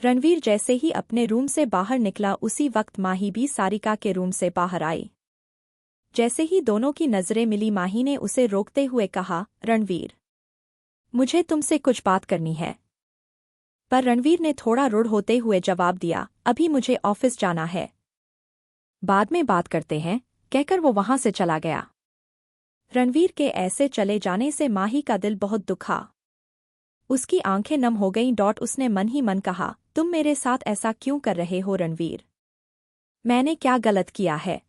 रणवीर जैसे ही अपने रूम से बाहर निकला उसी वक्त माही भी सारिका के रूम से बाहर आई। जैसे ही दोनों की नजरें मिली माही ने उसे रोकते हुए कहा, रणवीर, मुझे तुमसे कुछ बात करनी है। पर रणवीर ने थोड़ा रूढ़ होते हुए जवाब दिया, अभी मुझे ऑफिस जाना है, बाद में बात करते हैं, कहकर वो वहां से चला गया। रणवीर के ऐसे चले जाने से माही का दिल बहुत दुखा। उसकी आंखें नम हो गईं। उसने मन ही मन कहा, तुम मेरे साथ ऐसा क्यों कर रहे हो रणवीर? मैंने क्या गलत किया है?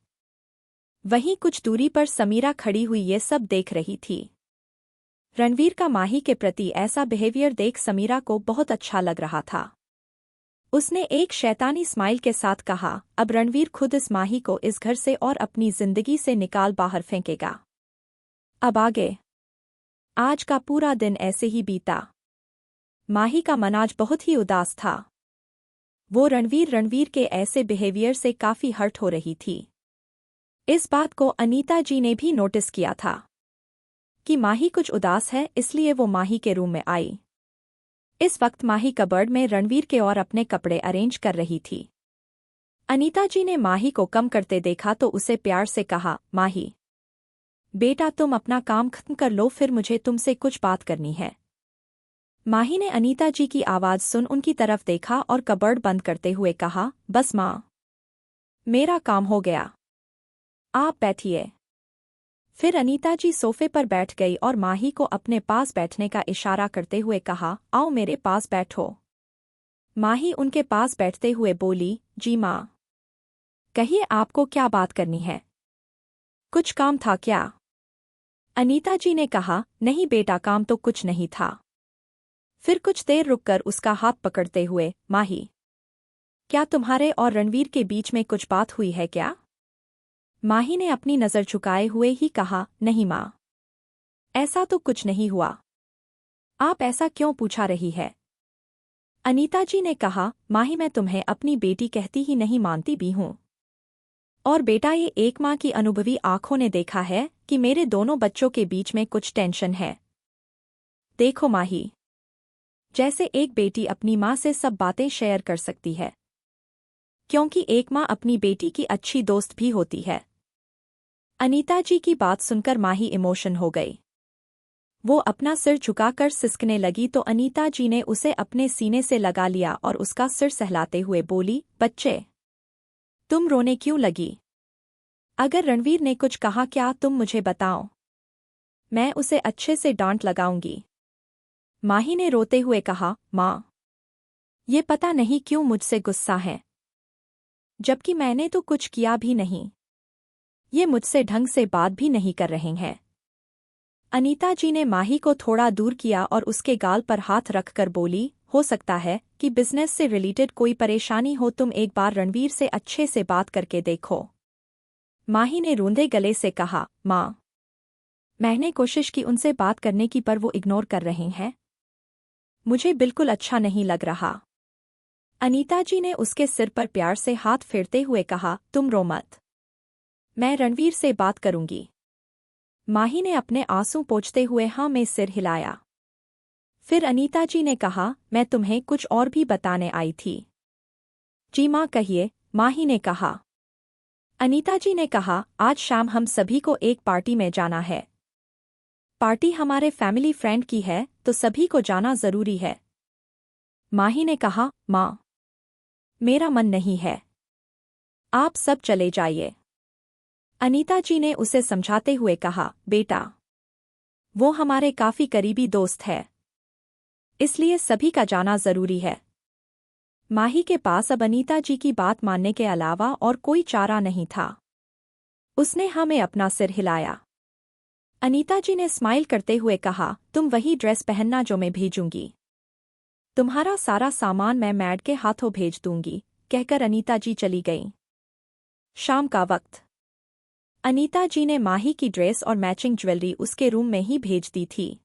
वहीं कुछ दूरी पर समीरा खड़ी हुई ये सब देख रही थी। रणवीर का माही के प्रति ऐसा बिहेवियर देख समीरा को बहुत अच्छा लग रहा था। उसने एक शैतानी स्माइल के साथ कहा, अब रणवीर खुद इस माही को इस घर से और अपनी जिंदगी से निकाल बाहर फेंकेगा। अब आगे आज का पूरा दिन ऐसे ही बीता। माही का मन आज बहुत ही उदास था। वो रणवीर के ऐसे बिहेवियर से काफी हर्ट हो रही थी। इस बात को अनीता जी ने भी नोटिस किया था कि माही कुछ उदास है, इसलिए वो माही के रूम में आई। इस वक्त माही कबर्ड में रणवीर के और अपने कपड़े अरेंज कर रही थी। अनीता जी ने माही को कम करते देखा तो उसे प्यार से कहा, माही बेटा तुम अपना काम खत्म कर लो, फिर मुझे तुमसे कुछ बात करनी है। माही ने अनीता जी की आवाज सुन उनकी तरफ देखा और कबर्ड बंद करते हुए कहा, बस माँ, मेरा काम हो गया, आप बैठिए। फिर अनीता जी सोफे पर बैठ गई और माही को अपने पास बैठने का इशारा करते हुए कहा, आओ मेरे पास बैठो। माही उनके पास बैठते हुए बोली, जी माँ। कहिए आपको क्या बात करनी है? कुछ काम था क्या? अनीता जी ने कहा, नहीं बेटा काम तो कुछ नहीं था। फिर कुछ देर रुककर उसका हाथ पकड़ते हुए, माही क्या तुम्हारे और रणवीर के बीच में कुछ बात हुई है क्या? माही ने अपनी नजर झुकाए हुए ही कहा, नहीं माँ, ऐसा तो कुछ नहीं हुआ। आप ऐसा क्यों पूछा रही है? अनीता जी ने कहा, माही मैं तुम्हें अपनी बेटी कहती ही नहीं मानती भी हूँ। और बेटा ये एक माँ की अनुभवी आंखों ने देखा है कि मेरे दोनों बच्चों के बीच में कुछ टेंशन है। देखो माही, जैसे एक बेटी अपनी माँ से सब बातें शेयर कर सकती है, क्योंकि एक माँ अपनी बेटी की अच्छी दोस्त भी होती है। अनीता जी की बात सुनकर माही इमोशन हो गई। वो अपना सिर झुकाकर सिसकने लगी तो अनीता जी ने उसे अपने सीने से लगा लिया और उसका सिर सहलाते हुए बोली, बच्चे तुम रोने क्यों लगी? अगर रणवीर ने कुछ कहा क्या तुम मुझे बताओ, मैं उसे अच्छे से डांट लगाऊंगी। माही ने रोते हुए कहा, माँ ये पता नहीं क्यों मुझसे गुस्सा है, जबकि मैंने तो कुछ किया भी नहीं। ये मुझसे ढंग से बात भी नहीं कर रहे हैं। अनीता जी ने माही को थोड़ा दूर किया और उसके गाल पर हाथ रखकर बोली, हो सकता है कि बिजनेस से रिलेटेड कोई परेशानी हो, तुम एक बार रणवीर से अच्छे से बात करके देखो। माही ने रूंधे गले से कहा, माँ मैंने कोशिश की उनसे बात करने की पर वो इग्नोर कर रहे हैं। मुझे बिल्कुल अच्छा नहीं लग रहा। अनीता जी ने उसके सिर पर प्यार से हाथ फेरते हुए कहा, तुम रो मत, मैं रणवीर से बात करूंगी। माही ने अपने आंसू पोंछते हुए हाँ में सिर हिलाया। फिर अनीता जी ने कहा, मैं तुम्हें कुछ और भी बताने आई थी। जी माँ कहिए, माही ने कहा। अनीता जी ने कहा, आज शाम हम सभी को एक पार्टी में जाना है। पार्टी हमारे फैमिली फ्रेंड की है तो सभी को जाना जरूरी है। माही ने कहा, माँ मेरा मन नहीं है, आप सब चले जाइए। अनीता जी ने उसे समझाते हुए कहा, बेटा वो हमारे काफी करीबी दोस्त है, इसलिए सभी का जाना जरूरी है। माही के पास अब अनीता जी की बात मानने के अलावा और कोई चारा नहीं था। उसने हमें अपना सिर हिलाया। अनीता जी ने स्माइल करते हुए कहा, तुम वही ड्रेस पहनना जो मैं भेजूंगी। तुम्हारा सारा सामान मैं मैड के हाथों भेज दूंगी, कहकर अनीता जी चली गईं। शाम का वक्त। अनीता जी ने माही की ड्रेस और मैचिंग ज्वेलरी उसके रूम में ही भेज दी थी।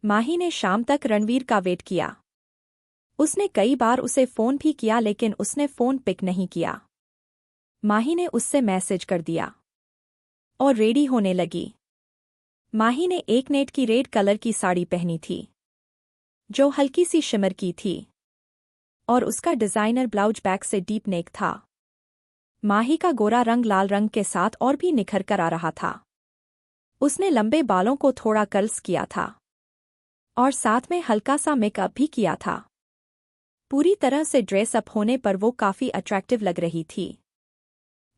माही ने शाम तक रणवीर का वेट किया। उसने कई बार उसे फोन भी किया लेकिन उसने फोन पिक नहीं किया। माही ने उससे मैसेज कर दिया और रेडी होने लगी। माही ने एक नेट की रेड कलर की साड़ी पहनी थी जो हल्की सी शिमर की थी। और उसका डिजाइनर ब्लाउज बैक से डीप नेक था। माही का गोरा रंग लाल रंग के साथ और भी निखर कर आ रहा था। उसने लंबे बालों को थोड़ा कर्ल्स किया था और साथ में हल्का सा मेकअप भी किया था। पूरी तरह से ड्रेस अप होने पर वो काफी अट्रैक्टिव लग रही थी।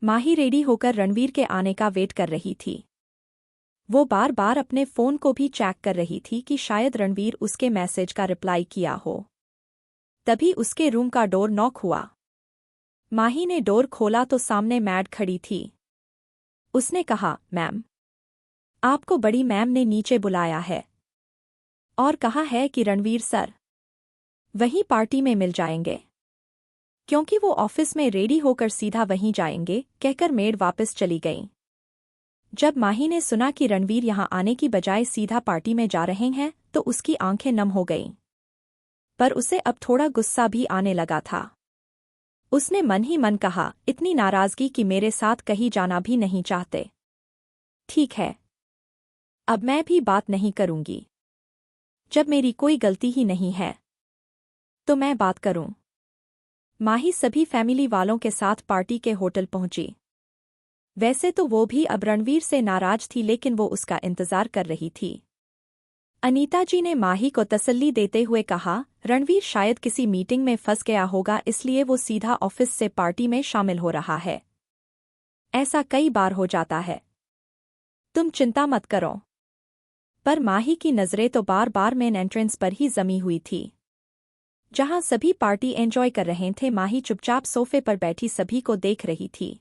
माही रेडी होकर रणवीर के आने का वेट कर रही थी। वो बार बार अपने फोन को भी चेक कर रही थी कि शायद रणवीर उसके मैसेज का रिप्लाई किया हो। तभी उसके रूम का डोर नॉक हुआ। माही ने डोर खोला तो सामने मैड खड़ी थी। उसने कहा, मैम, आपको बड़ी मैम ने नीचे बुलाया है और कहा है कि रणवीर सर वहीं पार्टी में मिल जाएंगे, क्योंकि वो ऑफिस में रेडी होकर सीधा वहीं जाएंगे, कहकर मेड वापस चली गई। जब माही ने सुना कि रणवीर यहां आने की बजाय सीधा पार्टी में जा रहे हैं तो उसकी आंखें नम हो गईं। पर उसे अब थोड़ा गुस्सा भी आने लगा था। उसने मन ही मन कहा, इतनी नाराजगी कि मेरे साथ कहीं जाना भी नहीं चाहते। ठीक है, अब मैं भी बात नहीं करूंगी। जब मेरी कोई गलती ही नहीं है तो मैं बात करूं। माही सभी फैमिली वालों के साथ पार्टी के होटल पहुंची। वैसे तो वो भी अब रणवीर से नाराज थी, लेकिन वो उसका इंतजार कर रही थी। अनीता जी ने माही को तसल्ली देते हुए कहा, रणवीर शायद किसी मीटिंग में फंस गया होगा, इसलिए वो सीधा ऑफिस से पार्टी में शामिल हो रहा है। ऐसा कई बार हो जाता है, तुम चिंता मत करो। पर माही की नजरें तो बार बार मेन एंट्रेंस पर ही जमी हुई थी। जहां सभी पार्टी एंजॉय कर रहे थे, माही चुपचाप सोफे पर बैठी सभी को देख रही थी।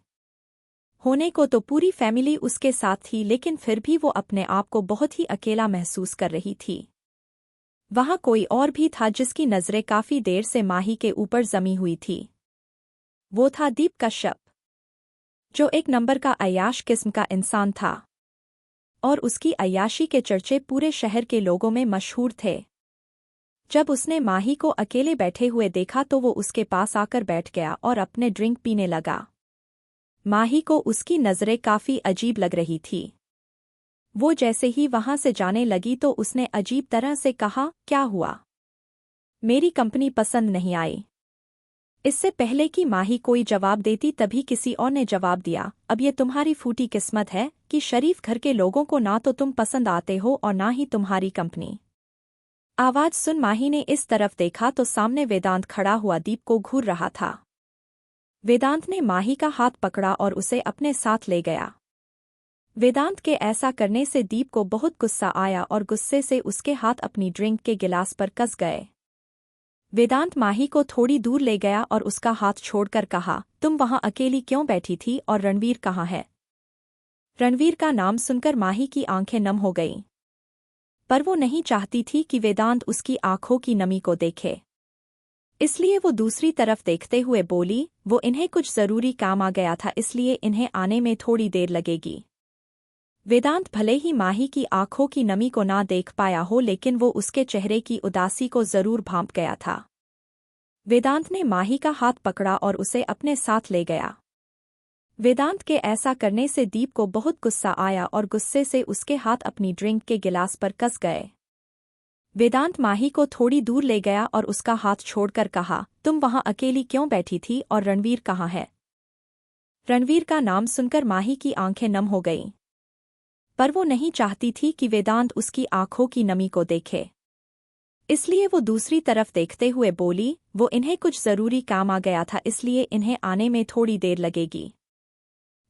होने को तो पूरी फैमिली उसके साथ थी, लेकिन फिर भी वो अपने आप को बहुत ही अकेला महसूस कर रही थी। वहां कोई और भी था जिसकी नजरें काफी देर से माही के ऊपर जमी हुई थी। वो था दीप कश्यप, जो एक नंबर का अय्याश किस्म का इंसान था और उसकी अय्याशी के चर्चे पूरे शहर के लोगों में मशहूर थे। जब उसने माही को अकेले बैठे हुए देखा तो वो उसके पास आकर बैठ गया और अपने ड्रिंक पीने लगा। माही को उसकी नजरें काफी अजीब लग रही थी। वो जैसे ही वहां से जाने लगी तो उसने अजीब तरह से कहा, क्या हुआ? मेरी कंपनी पसंद नहीं आई? इससे पहले कि माही कोई जवाब देती तभी किसी और ने जवाब दिया, अब ये तुम्हारी फूटी किस्मत है कि शरीफ घर के लोगों को ना तो तुम पसंद आते हो और ना ही तुम्हारी कंपनी। आवाज सुन माही ने इस तरफ देखा तो सामने वेदांत खड़ा हुआ दीप को घूर रहा था। वेदांत ने माही का हाथ पकड़ा और उसे अपने साथ ले गया। वेदांत के ऐसा करने से दीप को बहुत गुस्सा आया और गुस्से से उसके हाथ अपनी ड्रिंक के गिलास पर कस गए। वेदांत माही को थोड़ी दूर ले गया और उसका हाथ छोड़कर कहा, तुम वहां अकेली क्यों बैठी थी और रणवीर कहाँ है? रणवीर का नाम सुनकर माही की आंखें नम हो गईं। पर वो नहीं चाहती थी कि वेदांत उसकी आंखों की नमी को देखे, इसलिए वो दूसरी तरफ देखते हुए बोली, वो इन्हें कुछ जरूरी काम आ गया था, इसलिए इन्हें आने में थोड़ी देर लगेगी। वेदांत भले ही माही की आंखों की नमी को ना देख पाया हो, लेकिन वो उसके चेहरे की उदासी को जरूर भांप गया था। वेदांत ने माही का हाथ पकड़ा और उसे अपने साथ ले गया। वेदांत के ऐसा करने से दीप को बहुत गुस्सा आया और गुस्से से उसके हाथ अपनी ड्रिंक के गिलास पर कस गए। वेदांत माही को थोड़ी दूर ले गया और उसका हाथ छोड़कर कहा, तुम वहां अकेली क्यों बैठी थी और रणवीर कहाँ है? रणवीर का नाम सुनकर माही की आंखें नम हो गईं। पर वो नहीं चाहती थी कि वेदांत उसकी आंखों की नमी को देखे, इसलिए वो दूसरी तरफ देखते हुए बोली, वो इन्हें कुछ जरूरी काम आ गया था, इसलिए इन्हें आने में थोड़ी देर लगेगी।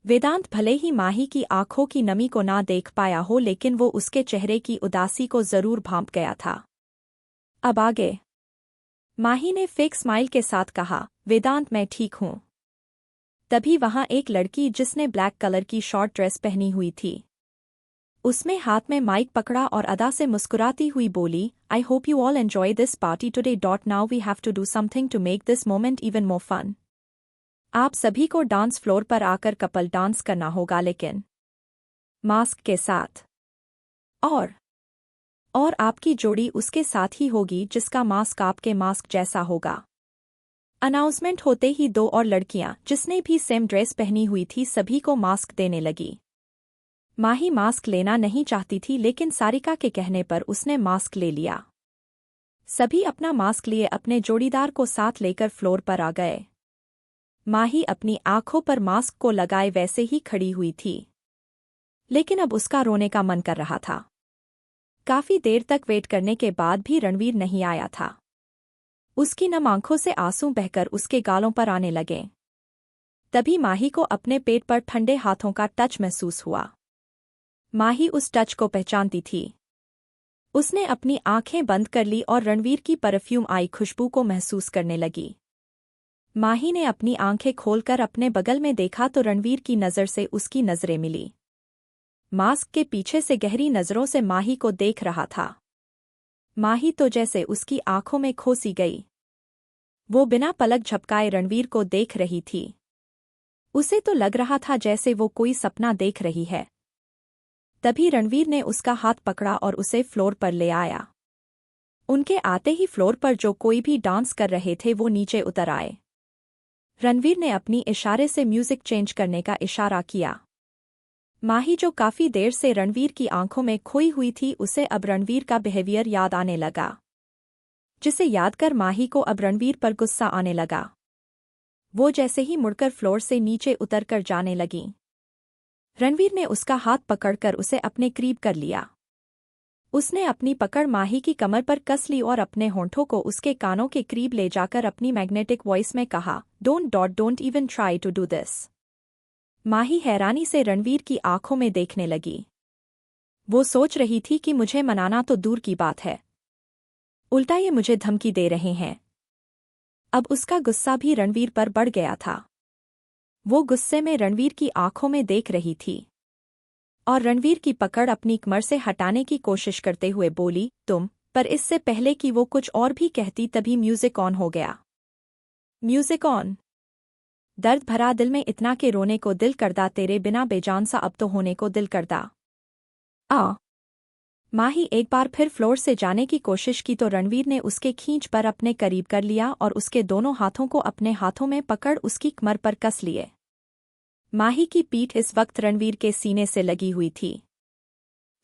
वेदांत भले ही माही की आंखों की नमी को ना देख पाया हो, लेकिन वो उसके चेहरे की उदासी को जरूर भांप गया था। अब आगे? माही ने फेक स्माइल के साथ कहा, वेदांत मैं ठीक हूं। तभी वहां एक लड़की जिसने ब्लैक कलर की शॉर्ट ड्रेस पहनी हुई थी, उसमें हाथ में माइक पकड़ा और अदा से मुस्कुराती हुई बोली, I hope you all enjoy this party today. Now we have to do something to make this moment even more fun. आप सभी को डांस फ्लोर पर आकर कपल डांस करना होगा, लेकिन मास्क के साथ। और आपकी जोड़ी उसके साथ ही होगी जिसका मास्क आपके मास्क जैसा होगा। अनाउंसमेंट होते ही दो और लड़कियां जिसने भी सेम ड्रेस पहनी हुई थी सभी को मास्क देने लगी। माही मास्क लेना नहीं चाहती थी, लेकिन सारिका के कहने पर उसने मास्क ले लिया। सभी अपना मास्क लिए अपने जोड़ीदार को साथ लेकर फ्लोर पर आ गए। माही अपनी आंखों पर मास्क को लगाए वैसे ही खड़ी हुई थी, लेकिन अब उसका रोने का मन कर रहा था। काफी देर तक वेट करने के बाद भी रणवीर नहीं आया था। उसकी नम आंखों से आंसू बहकर उसके गालों पर आने लगे। तभी माही को अपने पेट पर ठंडे हाथों का टच महसूस हुआ। माही उस टच को पहचानती थी। उसने अपनी आंखें बंद कर ली और रणवीर की परफ्यूम आई खुशबू को महसूस करने लगी। माही ने अपनी आंखें खोलकर अपने बगल में देखा तो रणवीर की नज़र से उसकी नज़रें मिली। मास्क के पीछे से गहरी नज़रों से माही को देख रहा था। माही तो जैसे उसकी आंखों में खो सी गई। वो बिना पलक झपकाए रणवीर को देख रही थी। उसे तो लग रहा था जैसे वो कोई सपना देख रही है। तभी रणवीर ने उसका हाथ पकड़ा और उसे फ्लोर पर ले आया। उनके आते ही फ्लोर पर जो कोई भी डांस कर रहे थे वो नीचे उतर आए। रणवीर ने अपनी इशारे से म्यूजिक चेंज करने का इशारा किया। माही जो काफी देर से रणवीर की आंखों में खोई हुई थी, उसे अब रणवीर का बिहेवियर याद आने लगा, जिसे याद कर माही को अब रणवीर पर गुस्सा आने लगा। वो जैसे ही मुड़कर फ्लोर से नीचे उतरकर जाने लगी। रणवीर ने उसका हाथ पकड़कर उसे अपने करीब कर लिया। उसने अपनी पकड़ माही की कमर पर कस ली और अपने होंठों को उसके कानों के करीब ले जाकर अपनी मैग्नेटिक वॉइस में कहा, don't even try to do this. Mahi हैरानी से रणवीर की आंखों में देखने लगी। वो सोच रही थी कि मुझे मनाना तो दूर की बात है, उल्टा ये मुझे धमकी दे रहे हैं। अब उसका गुस्सा भी रणवीर पर बढ़ गया था। वो गुस्से में रणवीर की आंखों में देख रही थी और रणवीर की पकड़ अपनी कमर से हटाने की कोशिश करते हुए बोली, तुम। पर इससे पहले कि वो कुछ और भी कहती तभी म्यूजिक ऑन हो गया। Music on. दर्द भरा दिल में इतना के रोने को दिल करदा, तेरे बिना बेजान सा अब तो होने को दिल करदा। माही एक बार फिर फ्लोर से जाने की कोशिश की तो रणवीर ने उसके खींच पर अपने करीब कर लिया और उसके दोनों हाथों को अपने हाथों में पकड़ उसकी कमर पर कस लिए। माही की पीठ इस वक्त रणवीर के सीने से लगी हुई थी।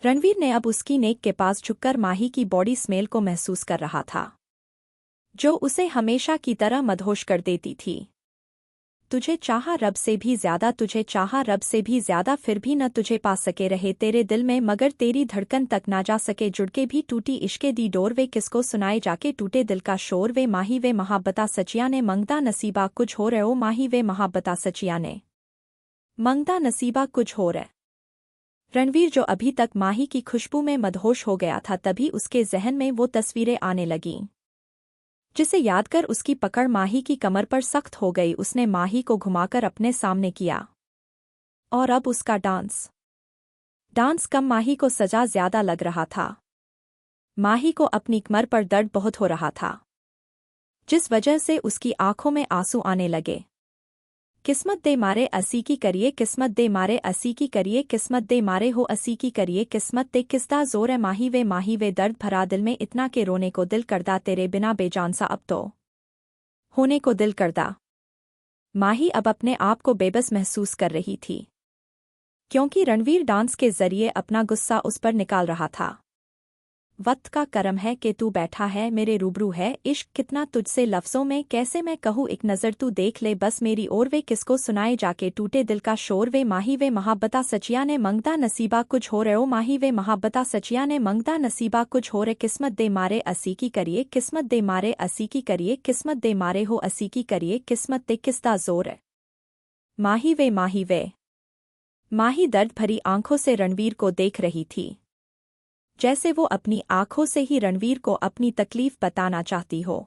रणवीर ने अब उसकी नेक के पास झुककर माही की बॉडी स्मेल को महसूस कर रहा था, जो उसे हमेशा की तरह मदहोश कर देती थी। तुझे चाहा रब से भी ज्यादा, तुझे चाहा रब से भी ज्यादा, फिर भी न तुझे पा सके रहे तेरे दिल में, मगर तेरी धड़कन तक ना जा सके जुड़ के भी, टूटी इश्के दी डोर वे किसको सुनाए जाके, टूटे दिल का शोर वे माही वे महाबता सचिया ने, मंगता नसीबा कुछ हो रहे ओ माही वे महाबता सचिया ने, मंगता नसीबा कुछ हो रहे। रणवीर जो अभी तक माही की खुशबू में मदहोश हो गया था, तभी उसके जहन में वो तस्वीरें आने लगीं, जिसे याद कर उसकी पकड़ माही की कमर पर सख्त हो गई। उसने माही को घुमाकर अपने सामने किया और अब उसका डांस कम माही को सजा ज्यादा लग रहा था। माही को अपनी कमर पर दर्द बहुत हो रहा था, जिस वजह से उसकी आंखों में आंसू आने लगे। किस्मत दे मारे असी की करिए, किस्मत दे मारे असी की करिए, किस्मत दे मारे हो असी की करिए, किस्मत दे किसदा जोर है माही वे दर्द भरा दिल में इतना के रोने को दिल करदा, तेरे बिना बेजान सा अब तो होने को दिल करदा। माही अब अपने आप को बेबस महसूस कर रही थी, क्योंकि रणवीर डांस के जरिए अपना गुस्सा उस पर निकाल रहा था। वक्त का करम है कि तू बैठा है मेरे रूबरू है, इश्क कितना तुझसे लफ्जों में कैसे मैं कहूँ, एक नज़र तू देख ले बस मेरी ओर, वे किसको सुनाए जाके टूटे दिल का शोर वे माही वे महाबता सचिया ने, मंगता नसीबा कुछ हो रहे ओ माही वे महाबता सचिया ने, मंगता नसीबा कुछ हो रहे, किस्मत दे मारे असी की करिए, किस्मत दे मारे असी की करिए, किस्मत दे मारे हो असी की करिए, किस्मत दे किसदा जोर है माही वे। माही दर्द भरी आंखों से रणवीर को देख रही थी, जैसे वो अपनी आंखों से ही रणवीर को अपनी तकलीफ बताना चाहती हो।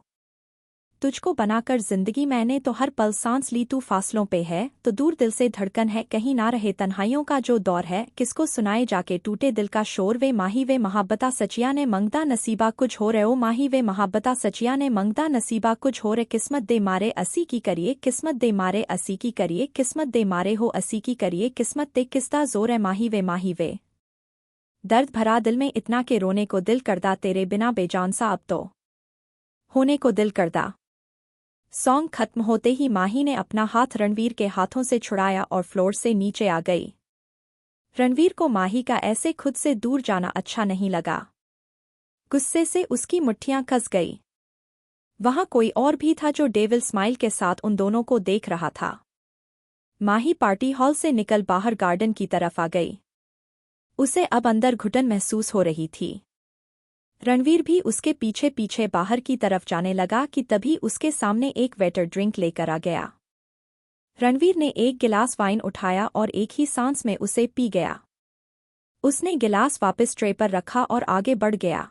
तुझको बनाकर जिंदगी मैंने तो हर पल सांस ली, तू फासलों पे है तो दूर दिल से धड़कन है, कहीं ना रहे तन्हाइयों का जो दौर है, किसको सुनाए जाके टूटे दिल का शोर वे माही वे महाबता सचिया ने, मंगता नसीबा कुछ हो रहे ओ माही वे महाबता सचिया ने, मंगता नसीबा कुछ हो रहे, किस्मत दे मारे असी की करिए, किस्मत दे मारे असी की करिए, किस्मत दे मारे हो असी की करिए, किस्मत दे किसदा जोर है माही वे दर्द भरा दिल में इतना के रोने को दिल करदा, तेरे बिना बेजान सा अब तो होने को दिल करदा। सॉन्ग खत्म होते ही माही ने अपना हाथ रणवीर के हाथों से छुड़ाया और फ्लोर से नीचे आ गई। रणवीर को माही का ऐसे खुद से दूर जाना अच्छा नहीं लगा। गुस्से से उसकी मुट्ठियां कस गई। वहां कोई और भी था जो डेविल स्माइल के साथ उन दोनों को देख रहा था। माही पार्टी हॉल से निकल बाहर गार्डन की तरफ आ गई। उसे अब अंदर घुटन महसूस हो रही थी। रणवीर भी उसके पीछे पीछे बाहर की तरफ जाने लगा कि तभी उसके सामने एक वेटर ड्रिंक लेकर आ गया। रणवीर ने एक गिलास वाइन उठाया और एक ही सांस में उसे पी गया। उसने गिलास वापस ट्रे पर रखा और आगे बढ़ गया।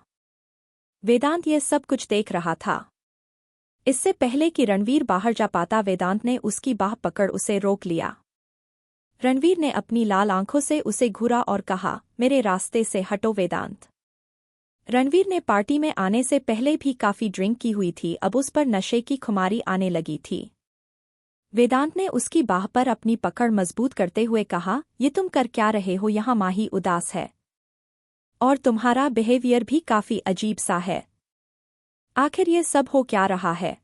वेदांत यह सब कुछ देख रहा था। इससे पहले कि रणवीर बाहर जा पाता, वेदांत ने उसकी बाह पकड़ उसे रोक लिया। रणवीर ने अपनी लाल आंखों से उसे घूरा और कहा, मेरे रास्ते से हटो वेदांत। रणवीर ने पार्टी में आने से पहले भी काफी ड्रिंक की हुई थी, अब उस पर नशे की खुमारी आने लगी थी। वेदांत ने उसकी बाह पर अपनी पकड़ मजबूत करते हुए कहा, ये तुम कर क्या रहे हो? यहाँ माही उदास है और तुम्हारा बिहेवियर भी काफी अजीब सा है। आखिर ये सब हो क्या रहा है?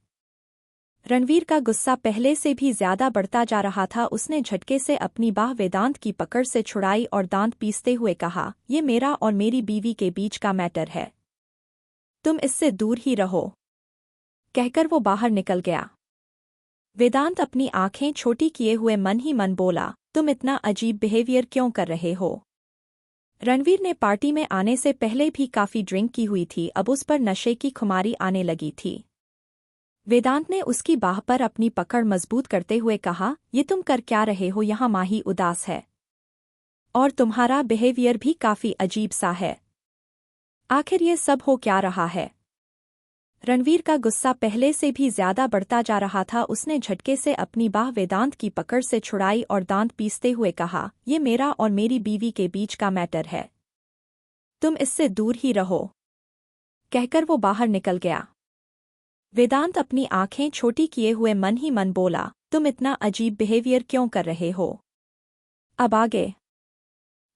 रणवीर का गुस्सा पहले से भी ज्यादा बढ़ता जा रहा था। उसने झटके से अपनी बाह वेदांत की पकड़ से छुड़ाई और दांत पीसते हुए कहा, ये मेरा और मेरी बीवी के बीच का मैटर है, तुम इससे दूर ही रहो। कहकर वो बाहर निकल गया। वेदांत अपनी आंखें छोटी किए हुए मन ही मन बोला, तुम इतना अजीब बिहेवियर क्यों कर रहे हो? रणवीर ने पार्टी में आने से पहले भी काफी ड्रिंक की हुई थी, अब उस पर नशे की खुमारी आने लगी थी। वेदांत ने उसकी बाह पर अपनी पकड़ मजबूत करते हुए कहा, ये तुम कर क्या रहे हो? यहाँ माही उदास है और तुम्हारा बिहेवियर भी काफी अजीब सा है। आखिर ये सब हो क्या रहा है? रणवीर का गुस्सा पहले से भी ज्यादा बढ़ता जा रहा था। उसने झटके से अपनी बाह वेदांत की पकड़ से छुड़ाई और दांत पीसते हुए कहा, ये मेरा और मेरी बीवी के बीच का मैटर है, तुम इससे दूर ही रहो। कहकर वो बाहर निकल गया। वेदांत अपनी आंखें छोटी किए हुए मन ही मन बोला, तुम इतना अजीब बिहेवियर क्यों कर रहे हो? अब आगे।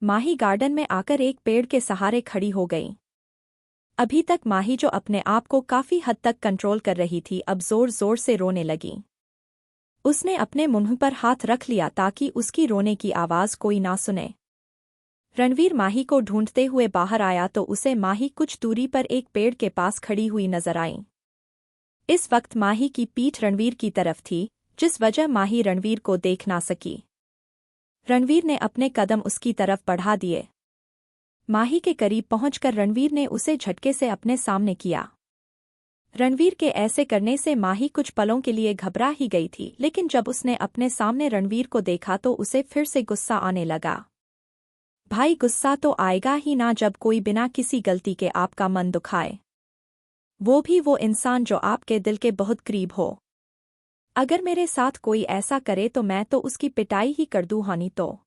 माही गार्डन में आकर एक पेड़ के सहारे खड़ी हो गई। अभी तक माही, जो अपने आप को काफी हद तक कंट्रोल कर रही थी, अब जोर जोर से रोने लगी। उसने अपने मुंह पर हाथ रख लिया ताकि उसकी रोने की आवाज कोई ना सुने। रणवीर माही को ढूंढते हुए बाहर आया तो उसे माही कुछ दूरी पर एक पेड़ के पास खड़ी हुई नजर आई। इस वक्त माही की पीठ रणवीर की तरफ थी, जिस वजह माही रणवीर को देख ना सकी। रणवीर ने अपने कदम उसकी तरफ बढ़ा दिए। माही के करीब पहुंचकर रणवीर ने उसे झटके से अपने सामने किया। रणवीर के ऐसे करने से माही कुछ पलों के लिए घबरा ही गई थी, लेकिन जब उसने अपने सामने रणवीर को देखा तो उसे फिर से गुस्सा आने लगा। भाई, गुस्सा तो आएगा ही ना जब कोई बिना किसी गलती के आपका मन दुखाए, वो भी वो इंसान जो आपके दिल के बहुत करीब हो। अगर मेरे साथ कोई ऐसा करे तो मैं तो उसकी पिटाई ही कर दूं, हानि तो।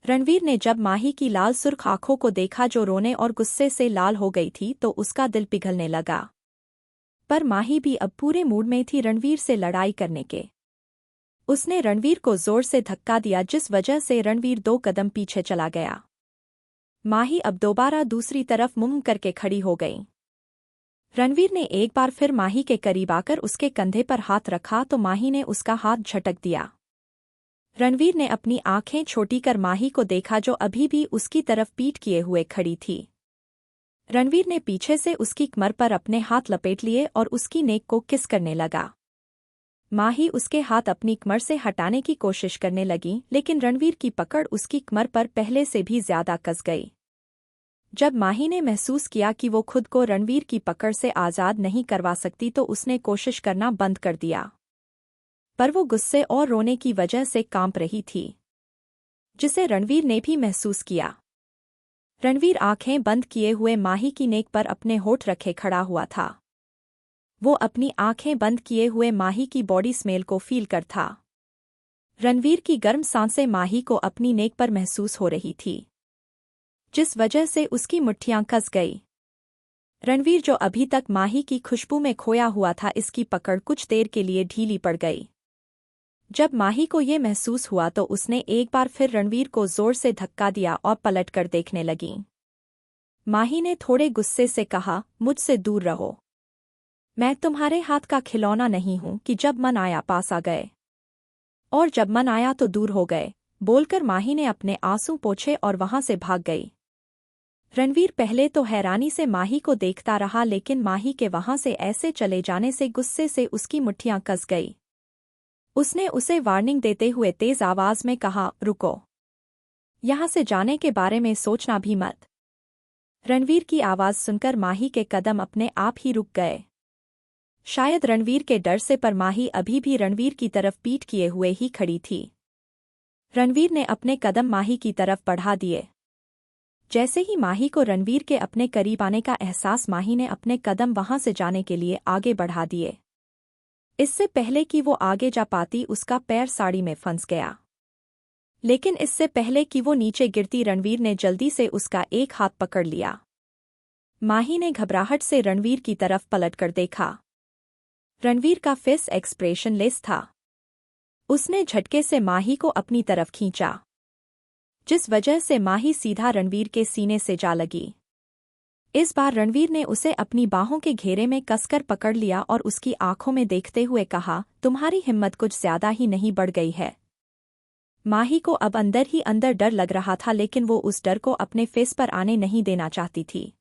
रणवीर ने जब माही की लाल सुर्ख आंखों को देखा जो रोने और गुस्से से लाल हो गई थी, तो उसका दिल पिघलने लगा। पर माही भी अब पूरे मूड में थी रणवीर से लड़ाई करने के। उसने रणवीर को जोर से धक्का दिया, जिस वजह से रणवीर 2 कदम पीछे चला गया। माही अब दोबारा दूसरी तरफ मुंह करके खड़ी हो गई। रणवीर ने एक बार फिर माही के करीब आकर उसके कंधे पर हाथ रखा तो माही ने उसका हाथ झटक दिया। रणवीर ने अपनी आंखें छोटी कर माही को देखा, जो अभी भी उसकी तरफ पीठ किए हुए खड़ी थी। रणवीर ने पीछे से उसकी कमर पर अपने हाथ लपेट लिए और उसकी नेक को किस करने लगा। माही उसके हाथ अपनी कमर से हटाने की कोशिश करने लगी, लेकिन रणवीर की पकड़ उसकी कमर पर पहले से भी ज्यादा कस गई। जब माही ने महसूस किया कि वो खुद को रणवीर की पकड़ से आजाद नहीं करवा सकती तो उसने कोशिश करना बंद कर दिया। पर वो गुस्से और रोने की वजह से कांप रही थी, जिसे रणवीर ने भी महसूस किया। रणवीर आंखें बंद किए हुए माही की नेक पर अपने होठ रखे खड़ा हुआ था। वो अपनी आंखें बंद किए हुए माही की बॉडी स्मेल को फील कर था। रणवीर की गर्म सांसें माही को अपनी नेक पर महसूस हो रही थी, जिस वजह से उसकी मुट्ठियां कस गई। रणवीर, जो अभी तक माही की खुशबू में खोया हुआ था, इसकी पकड़ कुछ देर के लिए ढीली पड़ गई। जब माही को ये महसूस हुआ तो उसने एक बार फिर रणवीर को जोर से धक्का दिया और पलटकर देखने लगी। माही ने थोड़े गुस्से से कहा, मुझसे दूर रहो, मैं तुम्हारे हाथ का खिलौना नहीं हूं कि जब मन आया पास आ गए और जब मन आया तो दूर हो गए। बोलकर माही ने अपने आंसू पोंछे और वहां से भाग गई। रणवीर पहले तो हैरानी से माही को देखता रहा, लेकिन माही के वहां से ऐसे चले जाने से गुस्से से उसकी मुट्ठियां कस गई। उसने उसे वार्निंग देते हुए तेज आवाज में कहा, रुको, यहां से जाने के बारे में सोचना भी मत। रणवीर की आवाज सुनकर माही के कदम अपने आप ही रुक गए। शायद रणवीर के डर से, पर माही अभी भी रणवीर की तरफ पीठ किए हुए ही खड़ी थी। रणवीर ने अपने कदम माही की तरफ बढ़ा दिए। जैसे ही माही को रणवीर के अपने करीब आने का एहसास, माही ने अपने कदम वहां से जाने के लिए आगे बढ़ा दिए। इससे पहले कि वो आगे जा पाती, उसका पैर साड़ी में फंस गया। लेकिन इससे पहले कि वो नीचे गिरती, रणवीर ने जल्दी से उसका एक हाथ पकड़ लिया। माही ने घबराहट से रणवीर की तरफ पलटकर देखा। रणवीर का फेस एक्सप्रेशनलेस था। उसने झटके से माही को अपनी तरफ खींचा, जिस वजह से माही सीधा रणवीर के सीने से जा लगी। इस बार रणवीर ने उसे अपनी बाहों के घेरे में कसकर पकड़ लिया और उसकी आंखों में देखते हुए कहा, तुम्हारी हिम्मत कुछ ज्यादा ही नहीं बढ़ गई है। माही को अब अंदर ही अंदर डर लग रहा था, लेकिन वो उस डर को अपने फेस पर आने नहीं देना चाहती थी।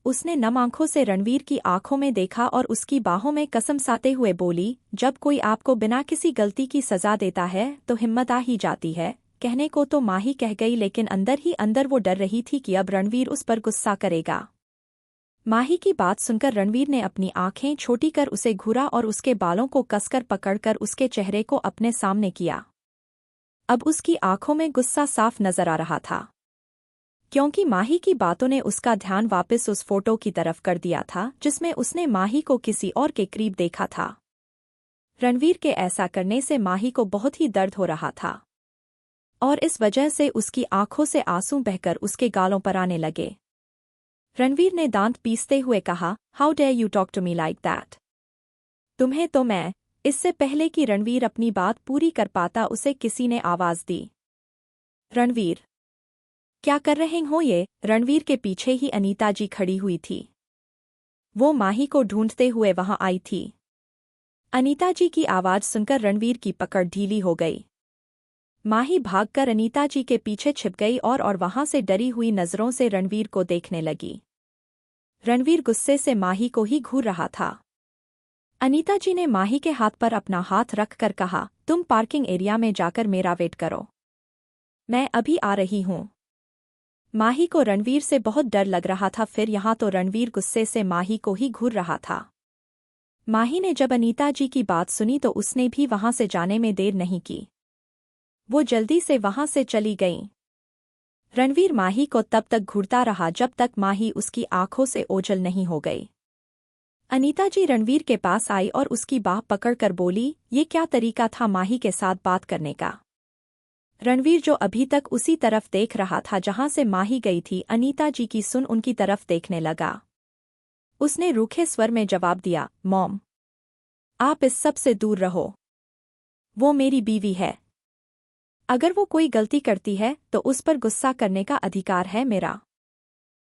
उसने नम आंखों से रणवीर की आंखों में देखा और उसकी बाहों में कसम साते हुए बोली, जब कोई आपको बिना किसी गलती की सजा देता है तो हिम्मत आ ही जाती है। कहने को तो माही कह गई, लेकिन अंदर ही अंदर वो डर रही थी कि अब रणवीर उस पर गुस्सा करेगा। माही की बात सुनकर रणवीर ने अपनी आंखें छोटी कर उसे घूरा और उसके बालों को कसकर पकड़कर उसके चेहरे को अपने सामने किया। अब उसकी आंखों में गुस्सा साफ नजर आ रहा था, क्योंकि माही की बातों ने उसका ध्यान वापस उस फोटो की तरफ कर दिया था जिसमें उसने माही को किसी और के करीब देखा था। रणवीर के ऐसा करने से माही को बहुत ही दर्द हो रहा था और इस वजह से उसकी आंखों से आंसू बहकर उसके गालों पर आने लगे। रणवीर ने दांत पीसते हुए कहा, how dare you talk to me like that. तुम्हें तो मैं। इससे पहले कि रणवीर अपनी बात पूरी कर पाता, उसे किसी ने आवाज दी, रणवीर, क्या कर रहे हो ये? रणवीर के पीछे ही अनीता जी खड़ी हुई थी। वो माही को ढूंढते हुए वहां आई थी। अनीता जी की आवाज सुनकर रणवीर की पकड़ ढीली हो गई। माही भागकर अनीता जी के पीछे छिप गई और वहां से डरी हुई नजरों से रणवीर को देखने लगी। रणवीर गुस्से से माही को ही घूर रहा था। अनीता जी ने माही के हाथ पर अपना हाथ रखकर कहा, तुम पार्किंग एरिया में जाकर मेरा वेट करो, मैं अभी आ रही हूं। माही को रणवीर से बहुत डर लग रहा था, फिर यहाँ तो रणवीर गुस्से से माही को ही घूर रहा था। माही ने जब अनीता जी की बात सुनी तो उसने भी वहां से जाने में देर नहीं की। वो जल्दी से वहां से चली गईं। रणवीर माही को तब तक घूरता रहा जब तक माही उसकी आंखों से ओझल नहीं हो गई। अनीता जी रणवीर के पास आई और उसकी बाह पकड़कर बोली, ये क्या तरीका था माही के साथ बात करने का? रणवीर जो अभी तक उसी तरफ देख रहा था जहां से माही गई थी, अनीता जी की सुन उनकी तरफ देखने लगा। उसने रूखे स्वर में जवाब दिया, मॉम, आप इस सब से दूर रहो। वो मेरी बीवी है। अगर वो कोई गलती करती है तो उस पर गुस्सा करने का अधिकार है मेरा।